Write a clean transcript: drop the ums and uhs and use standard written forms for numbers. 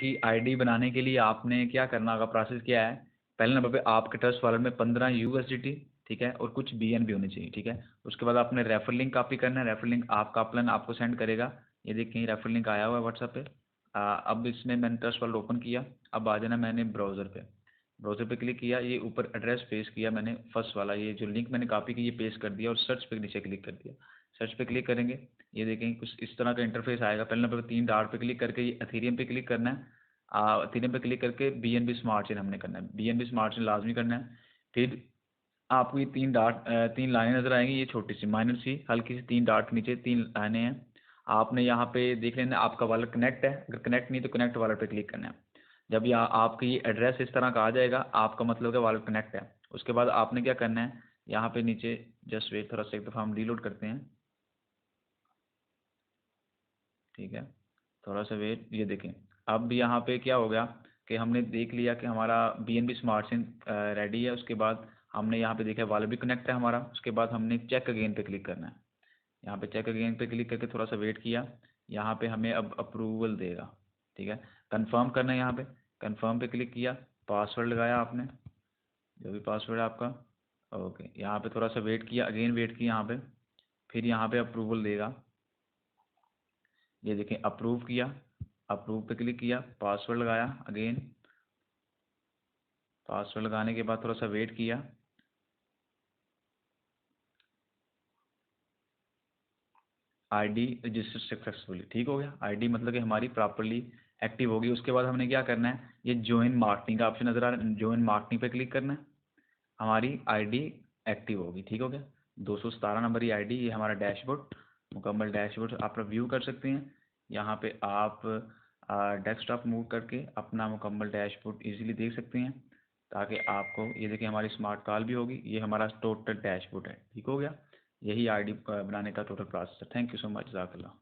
देखिए आईडी बनाने के लिए आपने क्या करना होगा, प्रोसेस क्या है। पहले नंबर पे आपके ट्रस्ट वॉलेट में 15 यूएसडीटी, ठीक है, और कुछ बीएनबी होनी चाहिए, ठीक है। उसके बाद आपने रेफर लिंक कॉपी करना है, रेफर लिंक आपका प्लान आपको सेंड करेगा। ये देखिए रेफर लिंक आया हुआ है व्हाट्सएप पे। अब इसमें मैंने ट्रस्ट वॉलेट ओपन किया। अब आ जाना मैंने ब्राउज़र पे, ब्राउज़र पे क्लिक किया, ये ऊपर एड्रेस पेस्ट किया मैंने फर्स्ट वाला, ये जो लिंक मैंने कॉपी की ये पेस्ट कर दिया और सर्च पे नीचे क्लिक कर दिया। सर्च पे क्लिक करेंगे, ये देखेंगे कुछ इस तरह का इंटरफेस आएगा। पहले नंबर पे 3 डॉट पे क्लिक करके ये एथेरियम पे क्लिक करना है। एथेरियम पे क्लिक करके बीएनबी स्मार्ट चेन हमने करना है, बीएनबी स्मार्ट चेन लाजमी करना है। फिर आपको ये 3 डॉट 3 लाइनें नज़र आएंगी, ये छोटी सी माइनर सी हल्की सी 3 डॉट के नीचे 3 लाइनें हैं। आपने यहाँ पे देख लेना आपका वॉलेट कनेक्ट है, अगर कनेक्ट नहीं तो कनेक्ट वॉलेट पे क्लिक करना है। जब यहाँ आपकी ये एड्रेस इस तरह का आ जाएगा, आपका मतलब है वॉलेट कनेक्ट है। उसके बाद आपने क्या करना है, यहाँ पे नीचे जस्ट वेट, थोड़ा सा एक दफ़ा हम रीलोड करते हैं, ठीक है, थोड़ा सा वेट। ये देखें अब यहाँ पे क्या हो गया कि हमने देख लिया कि हमारा बीएनबी स्मार्ट सिम रेडी है। उसके बाद हमने यहाँ पे देखा वॉलेट भी कनेक्ट है हमारा। उसके बाद हमने चेक अगेन पे क्लिक करना है। यहाँ पे चेक अगेन पे क्लिक करके थोड़ा सा वेट किया, यहाँ पे हमें अब अप्रूवल देगा, ठीक है। कंफर्म करना है, यहाँ पे कंफर्म पे क्लिक किया, पासवर्ड लगाया आपने, जो भी पासवर्ड है आपका, ओके। यहाँ पे थोड़ा सा वेट किया, अगेन वेट किया यहाँ पे, फिर यहाँ पे अप्रूवल देगा। ये देखें अप्रूव किया, अप्रूव पे क्लिक किया, पासवर्ड लगाया अगेन, पासवर्ड लगाने के बाद थोड़ा सा वेट किया, आईडी रजिस्टर सक्सेसफुली, ठीक हो गया। आईडी मतलब कि हमारी प्रॉपर्ली एक्टिव होगी। उसके बाद हमने क्या करना है, ये ज्वाइन मार्केटिंग का ऑप्शन नज़र आ रहा है, ज्वाइन मार्केटिंग पे क्लिक करना है, हमारी आईडी एक्टिव होगी, ठीक हो गया। 217 नंबर ये आईडी, ये हमारा डैशबोर्ड, मुकम्मल डैशबोर्ड आप व्यू कर सकते हैं। यहाँ पे आप डेस्कटॉप मूव करके अपना मुकम्मल डैशबोर्ड इजीली देख सकते हैं, ताकि आपको ये देखिए हमारी स्मार्ट कॉल भी होगी। ये हमारा टोटल डैशबोर्ड है, ठीक हो गया। यही आईडी बनाने का टोटल प्रोसेस है। थैंक यू सो मच, जज़ाकल्लाह।